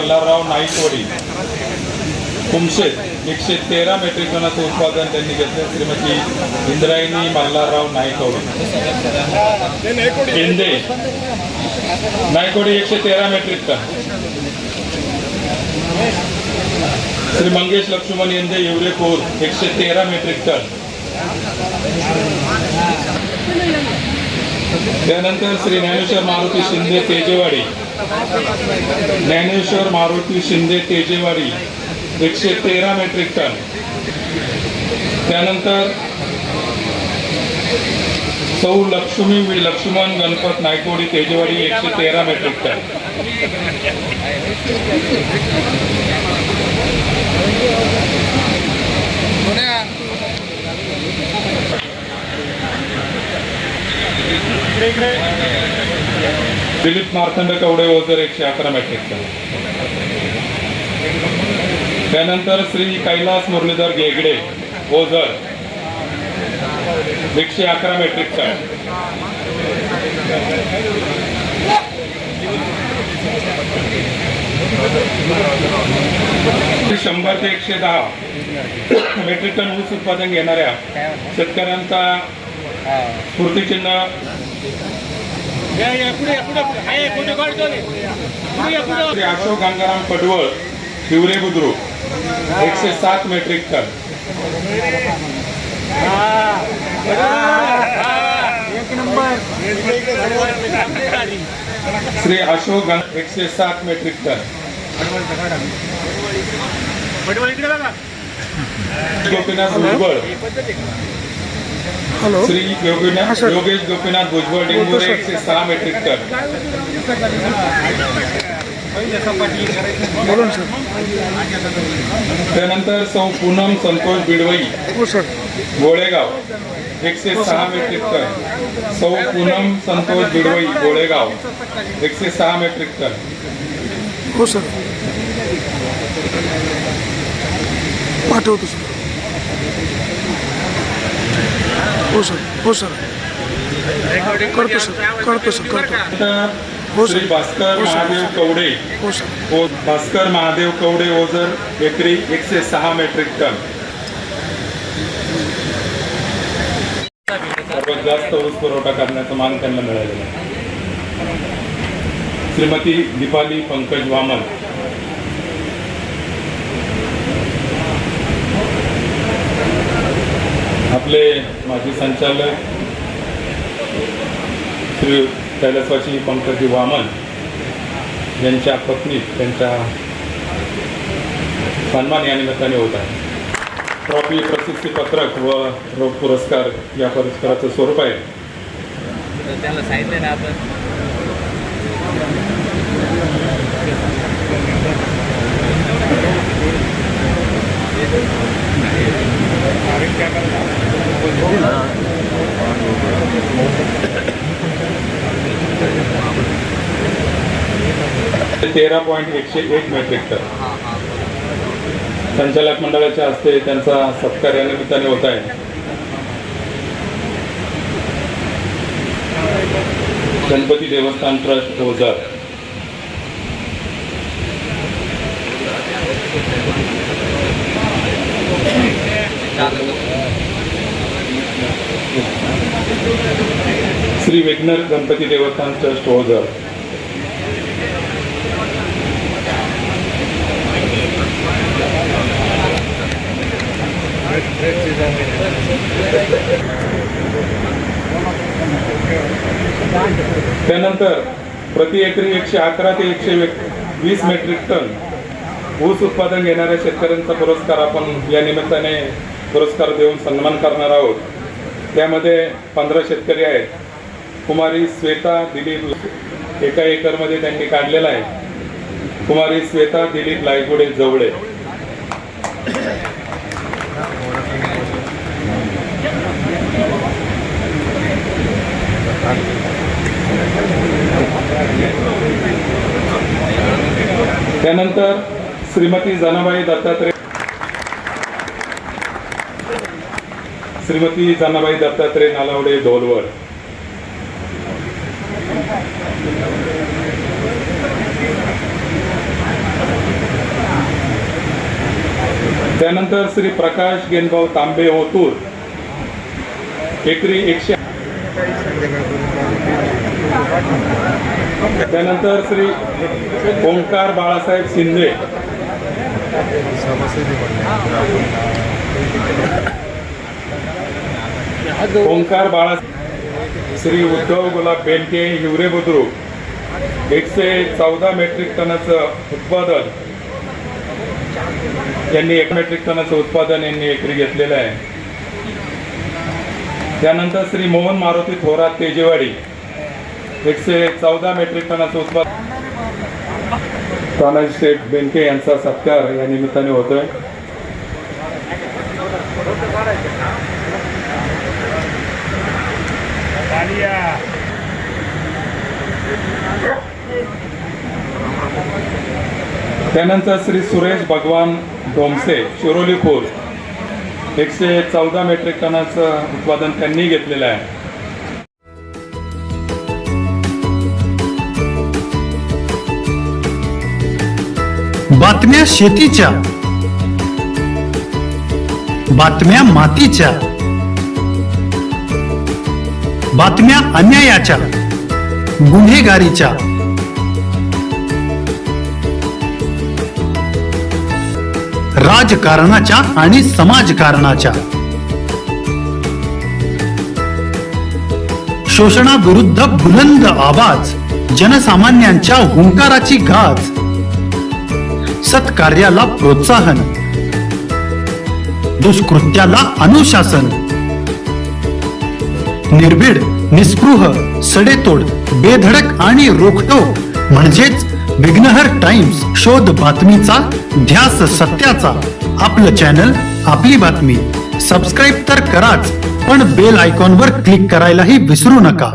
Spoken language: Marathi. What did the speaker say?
मल्हारराव नाईकवाडी कुमशेत 113 मेट्रिक टनाचं उत्पादन त्यांनी घेतलं. Shrimati Indrayani Malharrao Naikwadi Inde Naikwadi 113 metric ton. श्री मंगेश लक्ष्मण येंदे येवरेकोर 113 मेट्रिक टन. त्यानंतर श्री ज्ञानेश्वर मारुती शिंदे तेजेवाडी ज्ञानेश्वर मारुती शिंदे तेजेवाडी 113 मेट्रिक टन. त्यानंतर Sau Laxman Ganpat Naikwadi Tejewadi 113 metric ton. Dilip Martand Kawade Ozar 111 metric ton. त्यानंतर श्री कैलास मुरलीधर गेगडे ओझर 111 मेट्रिक टन. 100 ते 110 मेट्रिक टन ऊस उत्पादन घेणाऱ्या शेतकऱ्यांचा स्फूर्तिचिन्ह Shri Ashok Gangaram Padval Hivare Budruk 107 metric ton. Shri Ashok 107 metric ton. Gopinath Bhujbal Shri Yogesh Gopinath Bhujbal Dingore 106 metric ton. त्यानंतर Sau Poonam Santosh Bidwai Golegaon 106 metric ton. Sau Poonam Santosh Bidwai Golegaon 106 metric ton. हो सर, पाठवतो सर. हो सर, हो सर, करतो सर, करतो सर, करतो. श्री भास्कर महादेव कवडे हो सर. भास्कर महादेव कवडे ओझर एकरी 106 मेट्रिक टन. सर्वात जास्त ऊस पुरवठा करण्याचा मान त्यांना मिळालेला. श्रीमती दीपाली पंकज वामन आपले माजी संचालक श्री कैलासवासी पंकजी वामन यांच्या पत्नी त्यांच्या सन्मान या निमित्ताने होत आहे. ट्रॉफी, प्रशस्तीपत्रक व रोख पुरस्कार या पुरस्काराचं स्वरूप आहे. त्यांना सांगितलं ना आपण ते 13.101 मेट्रिक टन. संचालक मंडळाच्या हस्ते त्यांचा सत्कार या निमित्ताने होत आहे. गणपती देवस्थान ट्रस्ट ओझर श्री विघ्नर गणपती देवस्थान ट्रस्ट ओझर त्यानंतर प्रति एकरी 111 ते 120 मेट्रिक टन ऊस उत्पादन घेणाऱ्या शेतकऱ्यांचा पुरस्कार आपण या निमित्ताने पुरस्कार देऊन सन्मान करणार आहोत. त्यामध्ये 15 शेतकरी आहेत. कुमारी श्वेता दिलीप 1 एकरमध्ये त्यांनी काढलेला आहे. कुमारी श्वेता दिलीप लायगुडे जवळे. त्यानंतर श्रीमती जनाबाई दत्तात्रय नालावडे ढोलवड. त्यानंतर श्री प्रकाश गेनभाऊ तांबे ओतूर एकरी 100. त्यानंतर श्री ओंकार बाळासाहेब शिंदे ओंकार बाळा श्री उद्धव गुलाब बेनके हिवरे बुद्रुक 114 मेट्रिक टनाचं उत्पादन यांनी 1 मेट्रिक टनाचं उत्पादन यांनी एकरी घेतलेलं आहे. त्यानंतर श्री मोहन मारुती थोरात तेजेवाडी 114 मेट्रिक टनाचं उत्पादन. तानाजी शेठ बेनके यांचा सत्कार या निमित्ताने होतोय. त्यानंतर श्री सुरेश भगवान डोमसे शिरोली पूल 114 मेट्रिक टनाचं उत्पादन त्यांनी घेतलेलं आहे. बातम्या शेतीच्या, बातम्या मातीच्या, बातम्या अन्यायाच्या, गुन्हेगारीच्या, राजकारणाच्या आणि समाजकारणाच्या, शोषणाविरुद्ध बुलंद आवाज, जनसामान्यांच्या हुंकाराची गाज, सत्कार्याला प्रोत्साहन, दुष्कृत्याला अनुशासन, निर्भीड, निस्पृह, सडेतोड, बेधडक आणि रोखठोक म्हणजेच विघ्नहर टाइम्स. शोध बातमीचा, ध्यास सत्याचा. आपलं चॅनल, आपली बातमी. सबस्क्राईब तर कराच, पण बेल आयकॉनवर क्लिक करायलाही विसरू नका.